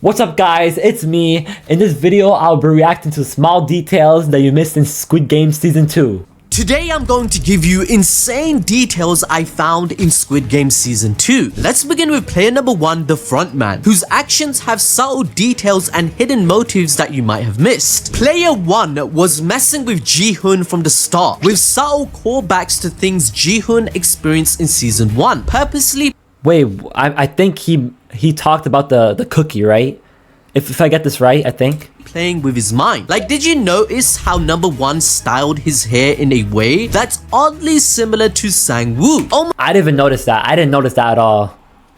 What's up guys, it's me. In this video, I'll be reacting to small details that you missed in Squid Game Season 2. Today I'm going to give you insane details I found in Squid Game Season 2. Let's begin with player number 1, the frontman, whose actions have subtle details and hidden motives that you might have missed. Player 1 was messing with Ji-hoon from the start, with subtle callbacks to things Ji-hoon experienced in Season 1, purposely. Wait, I think he talked about the cookie, right? If I get this right, I think. Playing with his mind. Like, did you notice how number 1 styled his hair in a way that's oddly similar to Sang-woo? I didn't even notice that. I didn't notice that at all.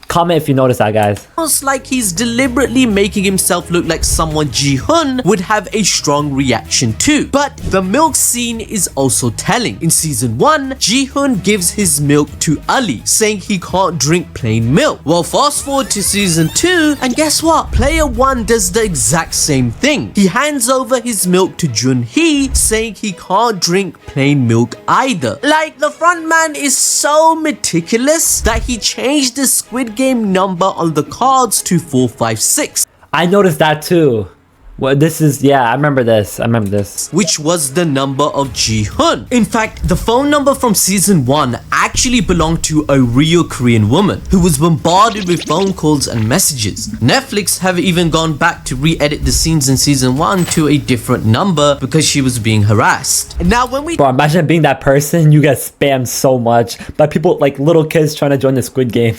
Comment if you notice that, guys. Almost like he's deliberately making himself look like someone Ji-hoon would have a strong reaction to. But the milk scene is also telling. In Season 1, Ji-hoon gives his milk to Ali, saying he can't drink plain milk. Well, fast forward to Season 2, and guess what? Player 1 does the exact same thing. He hands over his milk to Jun-hee, saying he can't drink plain milk either. Like, the frontman is so meticulous that he changed the Squid Game number on the cards to 456. I noticed that too. Well, this is, yeah, I remember this. Which was the number of Ji-hoon. In fact, the phone number from Season 1 actually belonged to a real Korean woman who was bombarded with phone calls and messages. Netflix have even gone back to re-edit the scenes in Season 1 to a different number because she was being harassed. And now when we— Bro, imagine being that person, you get spammed so much by people like little kids trying to join the Squid Game.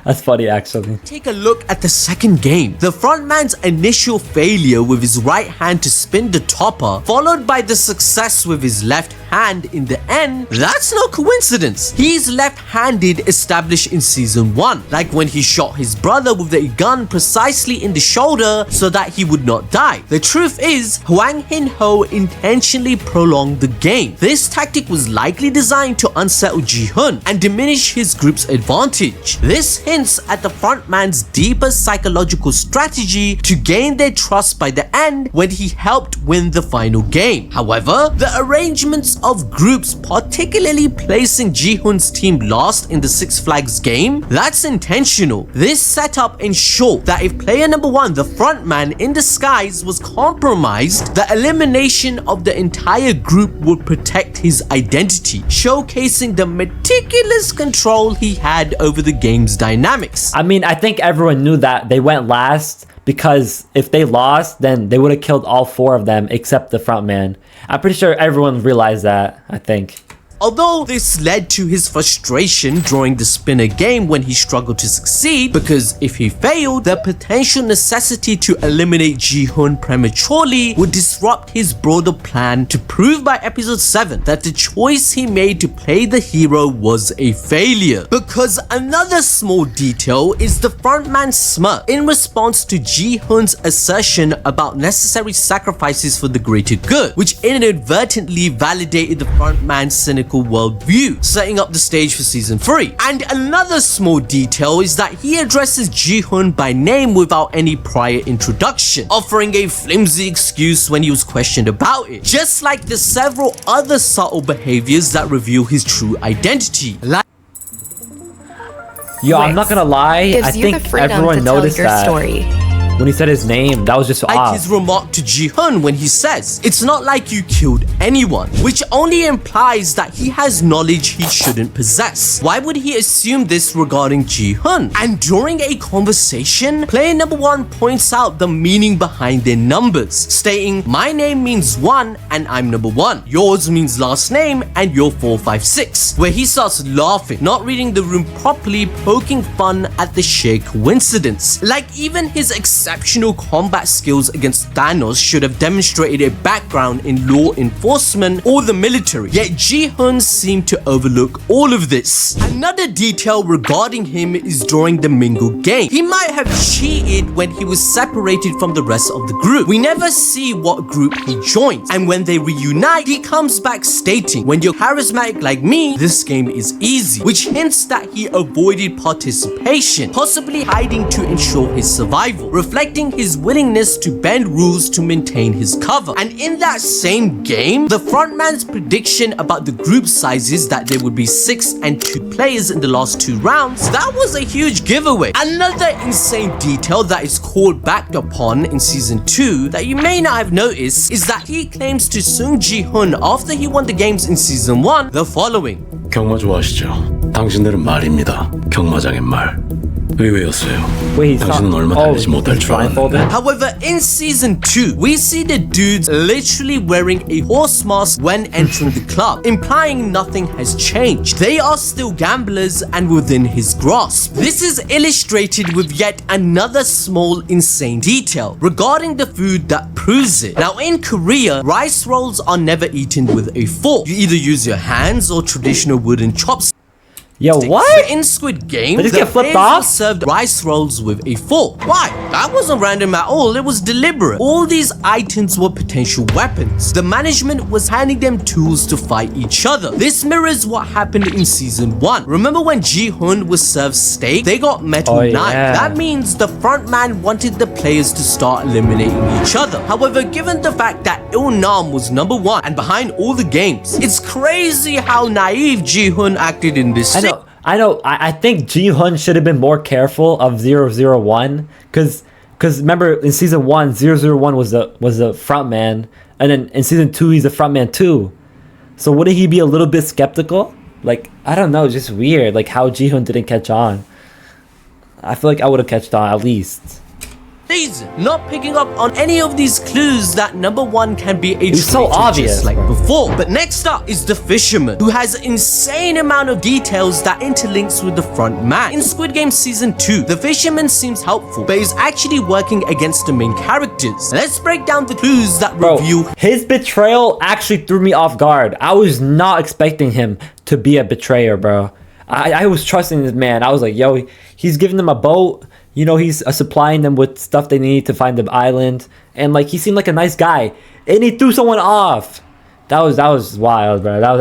That's funny, actually. Take a look at the second game. The frontman's initial failure with his right hand to spin the topper, followed by the success with his left hand in the end, that's no coincidence. He's left-handed established in Season 1, like when he shot his brother with a gun precisely in the shoulder so that he would not die. The truth is, Hwang Hin-ho intentionally prolonged the game. This tactic was likely designed to unsettle Ji-hoon and diminish his group's advantage. This hints at the frontman's deeper psychological strategy to gain their trust by the end when he helped win the final game. However, the arrangements of groups, particularly placing Ji-hoon's team last in the Six Flags game, that's intentional. This setup ensured that if player number 1, the frontman in disguise, was compromised, the elimination of the entire group would protect his identity, showcasing the meticulous control he had over the game's dynamics. I mean, I think everyone knew that they went last, because if they lost, then they would have killed all 4 of them except the front man. I'm pretty sure everyone realized that, I think. Although this led to his frustration during the spinner game when he struggled to succeed, because if he failed, the potential necessity to eliminate Ji-hoon prematurely would disrupt his broader plan to prove by episode 7 that the choice he made to play the hero was a failure. Because another small detail is the frontman's smirk in response to Ji-hoon's assertion about necessary sacrifices for the greater good, which inadvertently validated the frontman's cynical worldview, setting up the stage for Season 3. And another small detail is that he addresses Ji-hoon by name without any prior introduction, offering a flimsy excuse when he was questioned about it, just like the several other subtle behaviors that reveal his true identity. Yo, I'm not gonna lie, I think everyone noticed that. Story. When he said his name, that was just off. Like his remark to Ji-hoon when he says, "It's not like you killed anyone," which only implies that he has knowledge he shouldn't possess. Why would he assume this regarding Ji-hoon? And during a conversation, player number 1 points out the meaning behind their numbers, stating, "My name means 1 and I'm number 1. Yours means last name and you're 456. Where he starts laughing, not reading the room properly, poking fun at the sheer coincidence. Like, even his exceptional combat skills against Thanos should have demonstrated a background in law enforcement or the military, yet Ji-hoon seemed to overlook all of this. Another detail regarding him is during the Mingle game. He might have cheated when he was separated from the rest of the group. We never see what group he joins, and when they reunite, he comes back stating, "When you're charismatic like me, this game is easy," which hints that he avoided participation, possibly hiding to ensure his survival, reflecting reflecting his willingness to bend rules to maintain his cover. And in that same game, the frontman's prediction about the group sizes that there would be 6 and 2 players in the last 2 rounds, that was a huge giveaway. Another insane detail that is called back upon in season 2 that you may not have noticed is that he claims to Sung Ji-hun after he won the games in season 1 the following. 경마 좋아하시죠? 당신들은 말입니다. 경마장의 말. 의외였어요. Wait, he's 당신은 not. 얼마 Oh, 달리지 못할 he's 줄 알았는데. blindfolded. However, in season 2, we see the dudes literally wearing a horse mask when entering the club, implying nothing has changed. They are still gamblers and within his grasp. This is illustrated with yet another small insane detail regarding the food that proves it. Now in Korea, rice rolls are never eaten with a fork. You either use your hands or traditional wooden chopsticks. Yo, But what? in Squid Game, They just the get flipped players were off? served rice rolls with a fork. Why? That wasn't random at all, it was deliberate. All these items were potential weapons. The management was handing them tools to fight each other. This mirrors what happened in season 1. Remember when Ji-hun was served steak? They got metal Oh, knife. yeah. That means the front man wanted the players to start eliminating each other. However, given the fact that Il-nam was number 1 and behind all the games, it's crazy how naive Ji-hun acted in this scene. I know. I think Ji-hun should have been more careful of 001 because remember in season 1, 001 was the front man, and then in season 2 he's the front man too. So wouldn't he be a little bit skeptical? Like, I don't know, just weird. Like how Ji-hun didn't catch on. I feel like I would have catched on at least. Reason not picking up on any of these clues that number 1 can be a It's so traitor obvious, just like bro. before. But next up is the fisherman, who has insane amount of details that interlinks with the front man. In Squid Game season 2, the fisherman seems helpful, but is actually working against the main characters. Let's break down the clues that Bro, reveal his betrayal actually threw me off guard. I was not expecting him to be a betrayer, bro. I was trusting this man. I was like, yo, he's giving them a boat. You know, he's supplying them with stuff they need to find the island. And like, he seemed like a nice guy. And he threw someone off. That was wild, bro. That was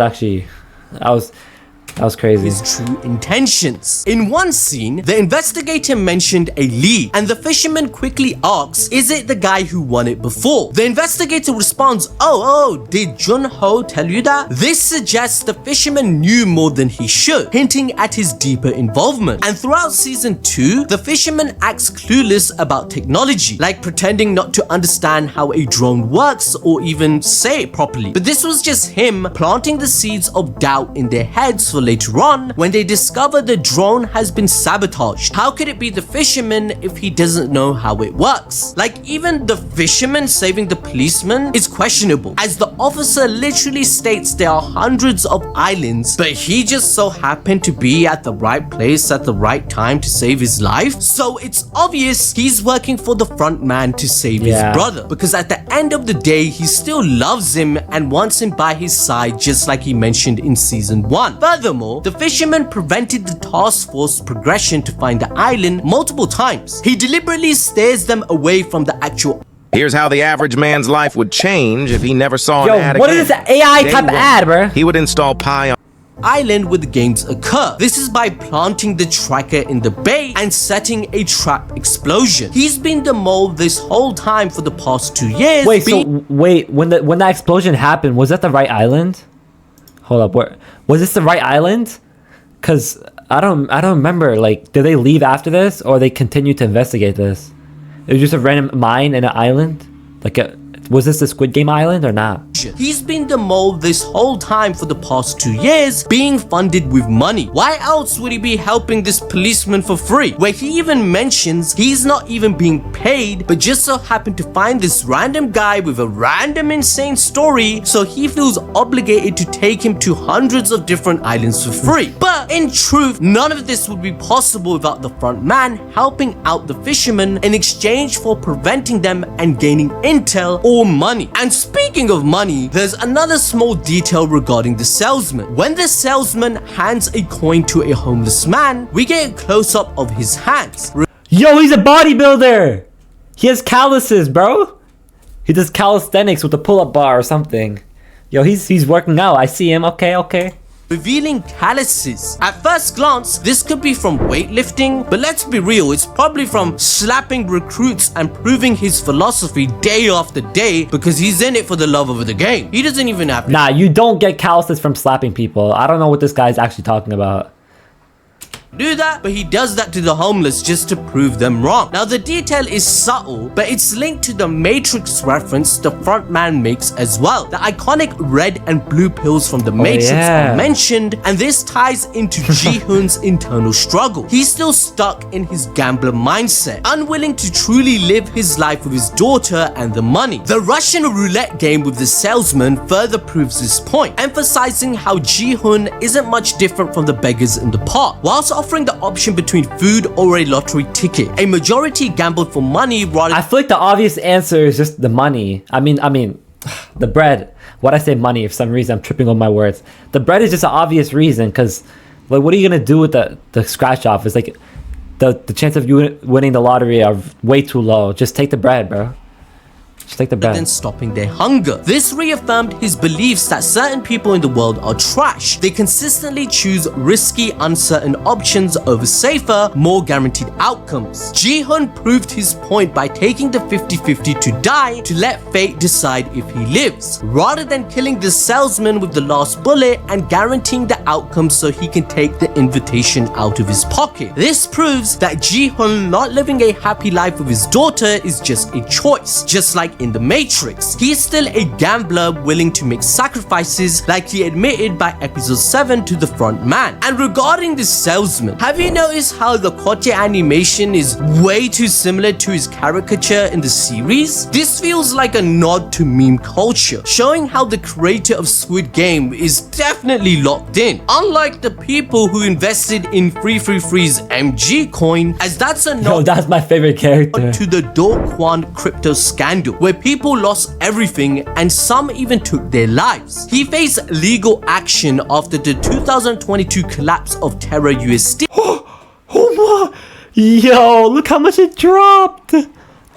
crazy. his true intentions. In one scene, the investigator mentioned a lead, and the fisherman quickly asks, is it the guy who won it before? The investigator responds, oh, did Jun Ho tell you that? This suggests the fisherman knew more than he should, hinting at his deeper involvement. And throughout season 2, the fisherman acts clueless about technology, like pretending not to understand how a drone works or even say it properly. But this was just him planting the seeds of doubt in their heads for later on when they discover the drone has been sabotaged. How could it be the fisherman if he doesn't know how it works? Like, even the fisherman saving the policeman is questionable, as the officer literally states there are hundreds of islands, but he just so happened to be at the right place at the right time to save his life. So it's obvious he's working for the front man to save his brother, because at the end of the day he still loves him and wants him by his side, just like he mentioned in season 1. Furthermore, the fisherman prevented the task force progression to find the island multiple times. He deliberately steers them away from the actual Here's how the average man's life would change if he never saw an ad Yo, what again. is this AI Day type one, ad, bro? He would install Pi on island where the games occur. This is by planting the tracker in the bay and setting a trap explosion. He's been the mole this whole time for the past 2 years. Wait, when that explosion happened, was that the right island? Hold up, where was this the right island? Cause I don't remember. Like, did they leave after this, or they continue to investigate this? It was just a random mine and an island. Was this the Squid Game island or not? He's been the mole this whole time for the past 2 years, being funded with money. Why else would he be helping this policeman for free? Where he even mentions he's not even being paid, but just so happened to find this random guy with a random insane story, so he feels obligated to take him to hundreds of different islands for free. But in truth, none of this would be possible without the front man helping out the fisherman in exchange for preventing them and gaining intel or money. And speaking of money, there's another small detail regarding the salesman. When the salesman hands a coin to a homeless man, we get a close-up of his hands. Yo, he's a bodybuilder. He has calluses, bro. He does calisthenics with a pull-up bar or something. Yo, he's working out. I see him. Okay. revealing calluses. At first glance, this could be from weightlifting, but let's be real, it's probably from slapping recruits and proving his philosophy day after day because he's in it for the love of the game. He doesn't even have to Nah, you don't get calluses from slapping people. I don't know what this guy's actually talking about. do that, but he does that to the homeless just to prove them wrong. Now the detail is subtle, but it's linked to the Matrix reference the frontman makes as well. The iconic red and blue pills from the Matrix are mentioned, and this ties into Ji-hoon's internal struggle. He's still stuck in his gambler mindset, unwilling to truly live his life with his daughter and the money. The Russian roulette game with the salesman further proves this point, emphasizing how Ji-hoon isn't much different from the beggars in the park. Whilst offering the option between food or a lottery ticket, a majority gambled for money rather. I feel like the obvious answer is just the money. I mean, the bread. What I say money, for some reason I'm tripping on my words. The bread is just an obvious reason, because like, what are you gonna do with the scratch off? It's like the chance of you winning the lottery are way too low. Just take the bread, bro. Just take the bread. Than stopping their hunger. This reaffirmed his beliefs that certain people in the world are trash. They consistently choose risky, uncertain options over safer, more guaranteed outcomes. Ji-hoon proved his point by taking the 50-50 to die to let fate decide if he lives, rather than killing the salesman with the last bullet and guaranteeing the outcome so he can take the invitation out of his pocket. This proves that Ji-hoon not living a happy life with his daughter is just a choice, just like in the Matrix. He is still a gambler willing to make sacrifices, like he admitted by episode 7 to the front man. And regarding the salesman, have you noticed how the Kote animation is way too similar to his caricature in the series? This feels like a nod to meme culture, showing how the creator of Squid Game is definitely locked in. Unlike the people who invested in Free's MG coin, as that's a nod that's my favorite character. to the Do Kwon crypto scandal, where people lost everything and some even took their lives. He faced legal action after the 2022 collapse of Terra USD. Oh my! Yo, look how much it dropped!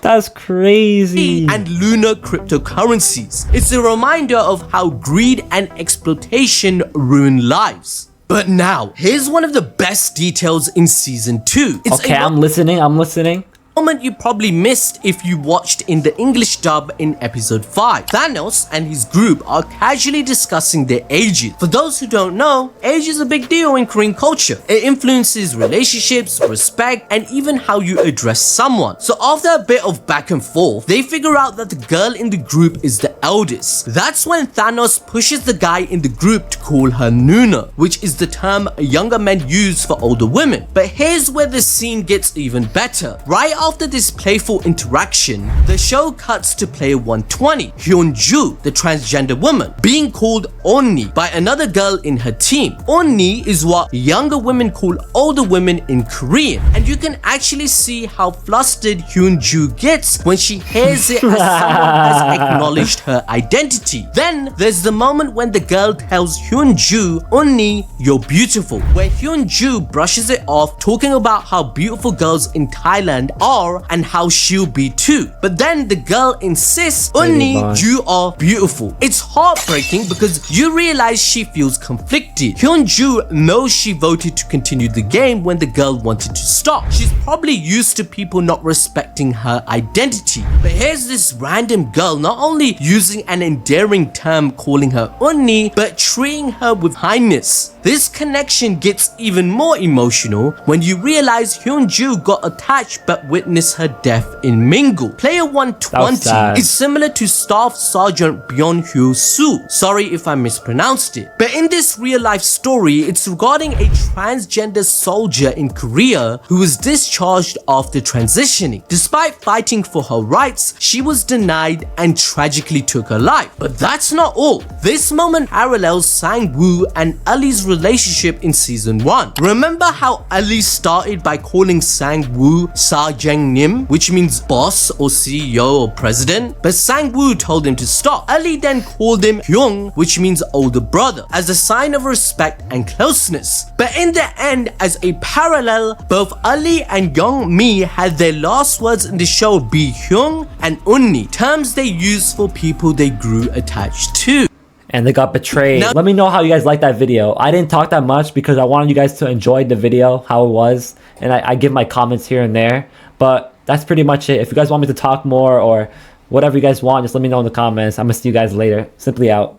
That's crazy. And lunar cryptocurrencies. It's a reminder of how greed and exploitation ruin lives. But now, here's one of the best details in season 2. It's Okay, I'm listening. moment you probably missed if you watched in the English dub in episode 5. Thanos and his group are casually discussing their ages. For those who don't know, age is a big deal in Korean culture. It influences relationships, respect, and even how you address someone. So after a bit of back and forth, they figure out that the girl in the group is the eldest. That's when Thanos pushes the guy in the group to call her Nuna, which is the term younger men use for older women. But here's where the scene gets even better. Right after this playful interaction, the show cuts to player 120, Hyun-ju, the transgender woman, being called Onni by another girl in her team. Onni is what younger women call older women in Korean, and you can actually see how flustered Hyun-ju gets when she hears it as someone has acknowledged her identity. Then there's the moment when the girl tells Hyun-ju, Onni, you're beautiful, where Hyun-ju brushes it off, talking about how beautiful girls in Thailand are and how she'll be too. But then the girl insists, Onni, you are beautiful. It's heartbreaking because you realize she feels conflicted. Hyun-ju knows she voted to continue the game when the girl wanted to stop. She's probably used to people not respecting her identity. But here's this random girl not only using an endearing term calling her Onni, but treating her with kindness. This connection gets even more emotional when you realize Hyun-ju got attached but witnessed her death in Mingle. Player 120 is similar to Staff Sergeant Byun-hyo Soo. Sorry if I mispronounced it. But in this real life story, it's regarding a transgender soldier in Korea who was discharged after transitioning. Despite fighting for her rights, she was denied and tragically took her life. But that's not all. This moment parallels Sang-woo and Ali's relationship in season 1. Remember how Ali started by calling Sang-woo Sa-jang-nim, which means boss or CEO or president? But Sang-woo told him to stop. Ali then called him Hyung, which means older brother, as a sign of respect and closeness. But in the end, as a parallel, both Ali and Young-mi had their last words in the show be Hyung and Onni, terms they use for people they grew attached to. and they got betrayed. Now- Let me know how you guys like that video. I didn't talk that much because I wanted you guys to enjoy the video, how it was, and I give my comments here and there. But that's pretty much it. If you guys want me to talk more or whatever you guys want, just let me know in the comments. I'm gonna see you guys later. Simply out.